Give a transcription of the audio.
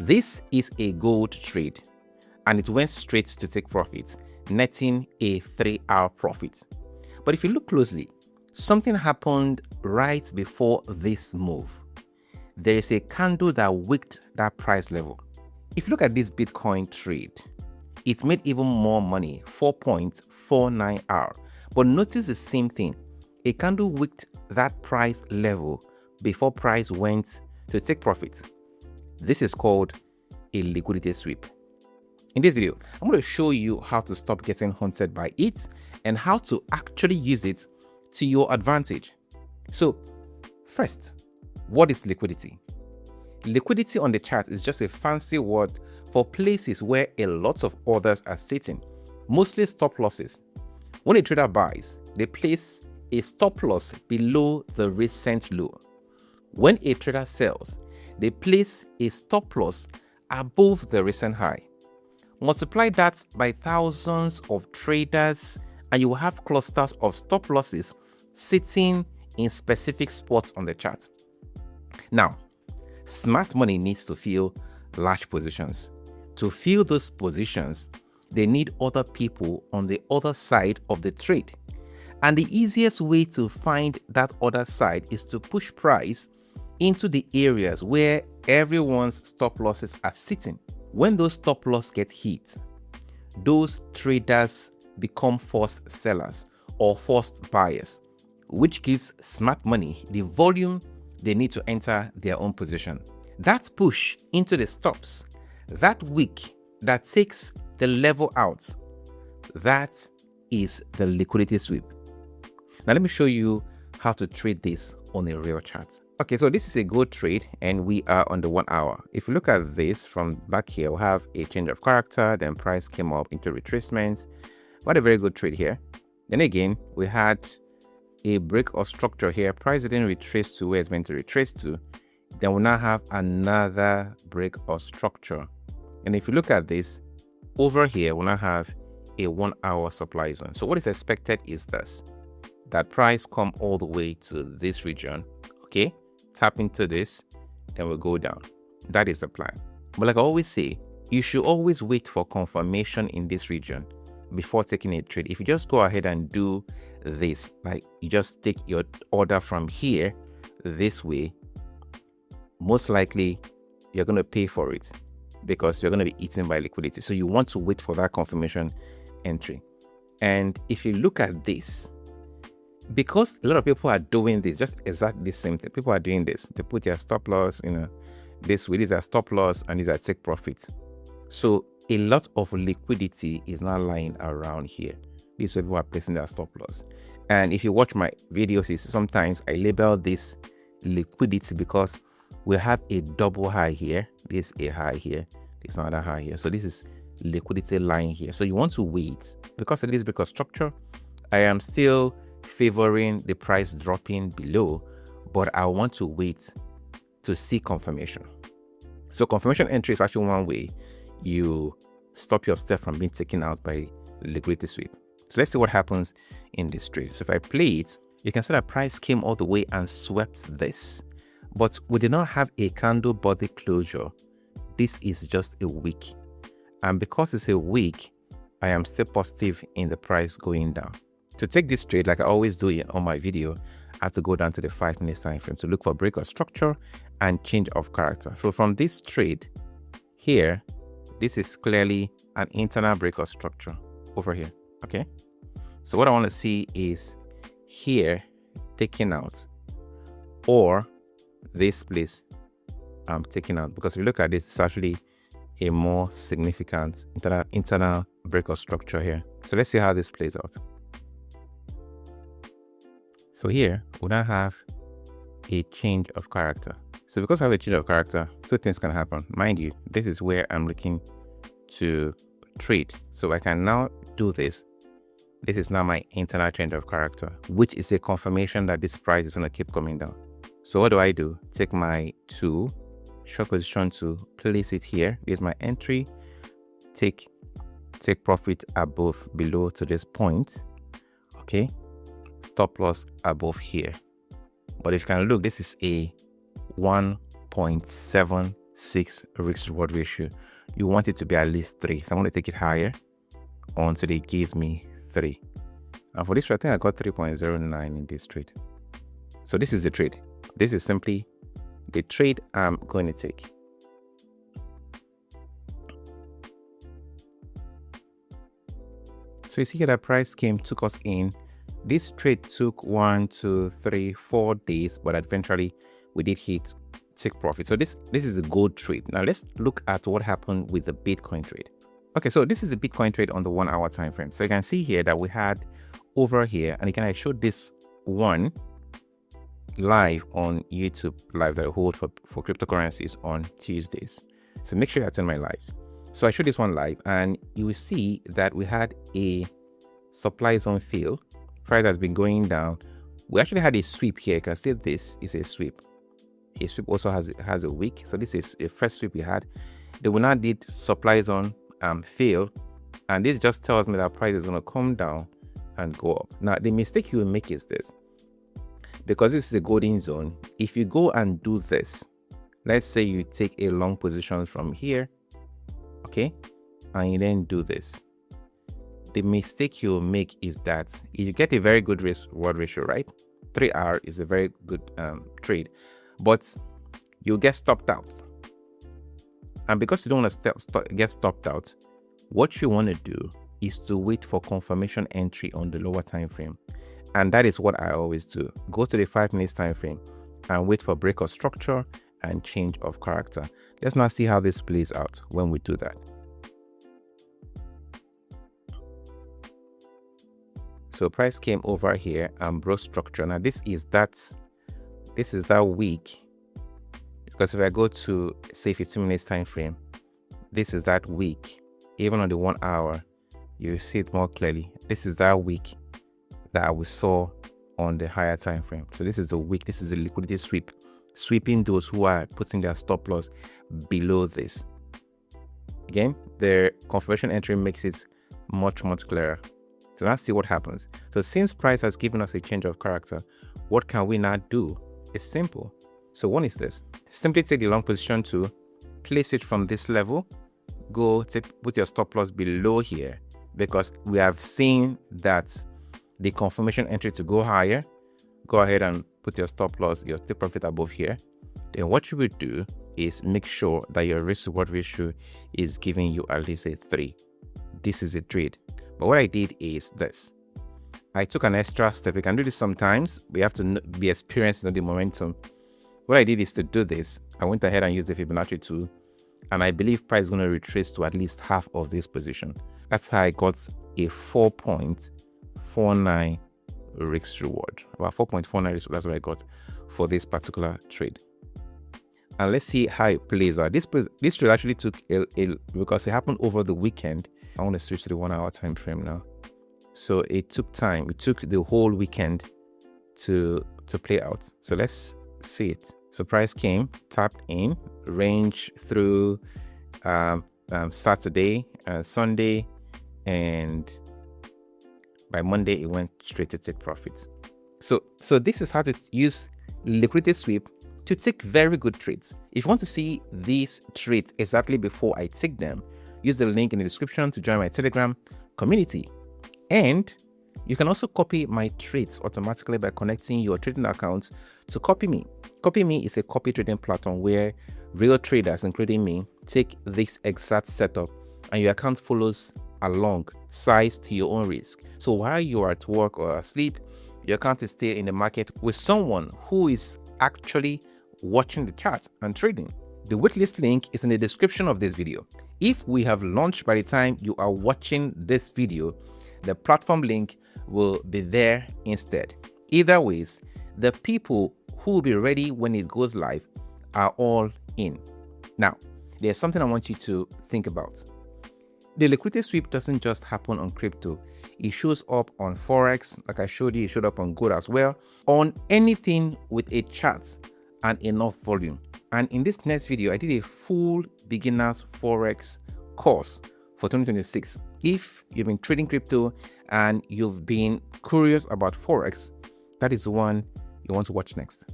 This is a gold trade and it went straight to take profit, netting a 3-hour profit. But if you look closely, something happened right before this move. There is a candle that wicked that price level. If you look at this Bitcoin trade, it made even more money, 4.49 hour. But notice the same thing. A candle wicked that price level before price went to take profit. This is called a liquidity sweep. In this video, I'm going to show you how to stop getting hunted by it and how to actually use it to your advantage. So first, what is liquidity? Liquidity on the chart is just a fancy word for places where a lot of others are sitting, mostly stop losses. When a trader buys, they place a stop loss below the recent low. When a trader sells, they place a stop loss above the recent high. Multiply that by thousands of traders and you will have clusters of stop losses sitting in specific spots on the chart. Now, smart money needs to fill large positions. To fill those positions, they need other people on the other side of the trade. And the easiest way to find that other side is to push price into the areas where everyone's stop losses are sitting. When those stop loss get hit, those traders become forced sellers or forced buyers, which gives smart money the volume they need to enter their own position. That push into the stops, that wick that takes the level out, that is the liquidity sweep. Now let me show you how to trade this on a real chart. Okay, so this is a good trade and we are on the 1 hour. If you look at this from back here, we'll have a change of character, then price came up into retracements. What a very good trade here. Then again, we had a break of structure here. Price didn't retrace to where it's meant to retrace to. Then we'll now have another break of structure. And if you look at this, over here, we'll now have a 1 hour supply zone. So what is expected is this, that price come all the way to this region, okay? Tap into this, then we'll go down. That is the plan. But like I always say, you should always wait for confirmation in this region before taking a trade. If you just go ahead and do this, like you just take your order from here this way, most likely you're going to pay for it because you're going to be eaten by liquidity. So you want to wait for that confirmation entry. And if you look at this, because a lot of people are doing this, just exactly the same thing. People are doing this. They put their stop loss, this way. These are stop loss and these are take profit. So a lot of liquidity is not lying around here. These people are placing their stop loss. And if you watch my videos, sometimes I label this liquidity because we have a double high here. This is a high here. This is another high here. So this is liquidity lying here. So you want to wait because of this, because structure, I am still favoring the price dropping below, but I want to wait to see confirmation. So confirmation entry is actually one way you stop your step from being taken out by liquidity sweep. So let's see what happens in this trade. So if I play it, you can see that price came all the way and swept this, but we did not have a candle body closure. This is just a wick, and because it's a wick, I am still positive in the price going down. To take this trade, like I always do on my video, I have to go down to the 5-minute time frame to look for break of structure and change of character. So from this trade here, this is clearly an internal break of structure over here. Okay, so what I want to see is here taken out, or this place I'm taking out, because if you look at this, it's actually a more significant internal break of structure here. So let's see how this plays out. So here we now have a change of character. So because I have a change of character, two things can happen. Mind you, this is where I'm looking to trade. So I can now do this. This is now my internal change of character, which is a confirmation that this price is going to keep coming down. So what do? Take my tool, short position to place it here. Here's my entry. Take profit above, below to this point. Okay. Stop loss above here. But if you can look, this is a 1.76 6 risk reward ratio. You want it to be at least 3. So I'm going to take it higher until they give me 3. And for this trade, I think I got 3.09 in this trade. So this is the trade. This is simply the trade I'm going to take. So you see here that price took us in. This trade took 1, 2, 3, 4 days, but eventually we did take profit. So this is a gold trade. Now let's look at what happened with the Bitcoin trade. Okay, so this is the Bitcoin trade on the 1 hour time frame. So you can see here that we had over here, and again I showed this one live on YouTube live that I hold for cryptocurrencies on Tuesdays. So make sure you attend my lives. So I showed this one live, and you will see that we had a supply zone fill. Price has been going down. We actually had a sweep here. You can see this is a sweep. A sweep also has a wick. So this is a first sweep we had. Then we now did supply zone fill, and this just tells me that price is going to come down and go up. Now the mistake you will make is this, because this is a golden zone. If you go and do this, let's say you take a long position from here, okay, and you then do this, the mistake you'll make is that you get a very good risk reward ratio, right? 3R is a very good trade, but you'll get stopped out. And because you don't want to get stopped out, what you want to do is to wait for confirmation entry on the lower time frame. And that is what I always do. Go to the 5 minutes time frame and wait for break of structure and change of character. Let's now see how this plays out when we do that. So price came over here and broke structure. Now this is that week, because if I go to say 15 minutes time frame, this is that week. Even on the 1 hour, you see it more clearly. This is that week that we saw on the higher time frame. So this is the week. This is the liquidity sweep, sweeping those who are putting their stop loss below this. Again, the confirmation entry makes it much clearer. So let's see what happens. So since price has given us a change of character, what can we now do? It's simple. So one is this: simply take the long position to place it from this level, put your stop loss below here, because we have seen that the confirmation entry to go higher. Go ahead and put your stop loss, your take profit above here. Then what you would do is make sure that your risk reward ratio is giving you at least a 3. This is a trade. But what I did is this: I took an extra step. We can do this sometimes. We have to be experienced in the momentum. What I did is to do this. I went ahead and used the Fibonacci tool, and I believe price is going to retrace to at least half of this position. That's how I got a 4.49 risk reward. About 4.49 risk. That's what I got for this particular trade. And let's see how it plays out. This trade actually took because it happened over the weekend. I want to switch to the 1 hour time frame now. So it took time. It took the whole weekend to play out. So let's see it. So price came, tapped in, range through Saturday, Sunday, and by Monday it went straight to take profits. So this is how to use liquidity sweep to take very good trades. If you want to see these trades exactly before I take them, use the link in the description to join my Telegram community. And you can also copy my trades automatically by connecting your trading account to CopyMe. CopyMe is a copy trading platform where real traders, including me, take this exact setup and your account follows along, sized to your own risk. So while you are at work or asleep, your account is still in the market with someone who is actually watching the chart and trading. The waitlist link is in the description of this video. If we have launched by the time you are watching this video, the platform link will be there instead. Either ways, the people who will be ready when it goes live are all in. Now, there's something I want you to think about. The liquidity sweep doesn't just happen on crypto. It shows up on Forex, like I showed you. It showed up on gold as well, on anything with a chart and enough volume. And in this next video, I did a full beginners Forex course for 2026. If you've been trading crypto and you've been curious about Forex, that is the one you want to watch next.